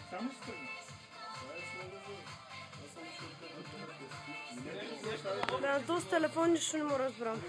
Само ще тръгна. Да, доста телефон, нищо не му разбрам.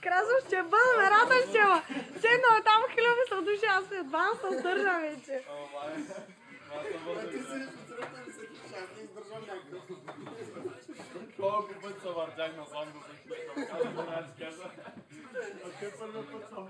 Красо ще бъдем, радваш ще ма. Седнала там хиляди души, аз едва се издържам вече. Колко път се въртях на сам до всеки кажа. А те първи път съм.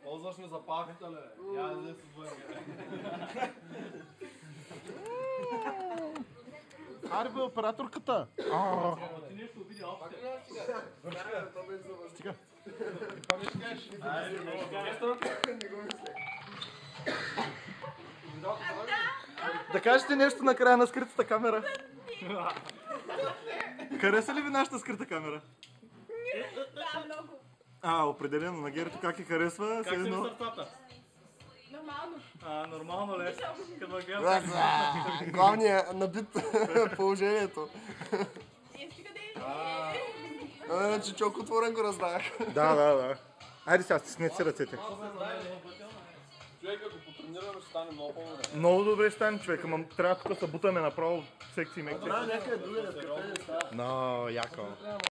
Ползваш ме за пахата, ле. Я да се бъде. Аре бе, операторката! Ти нещо обиди още. Стига. Това ми ще кажеш? Айде, не ще кажеш. Да кажете нещо накрая на скритата камера. Хареса ли ви нашата скрита камера? Да, много. Определено. На Герито как я харесва? Как се ми сърцата? Нормално. Нормално ли? Като ме гледам. Главният набит положението. Стига да Иначе чок отворен го раздах. Да. Айде сега, стиснете си ръцете. Човек, ако потренираме, ще стане много по-добре. Много добре ще стане, човек, ама трябва тук да се бутаме направо секции мекции. Някъде друга да Но, яко.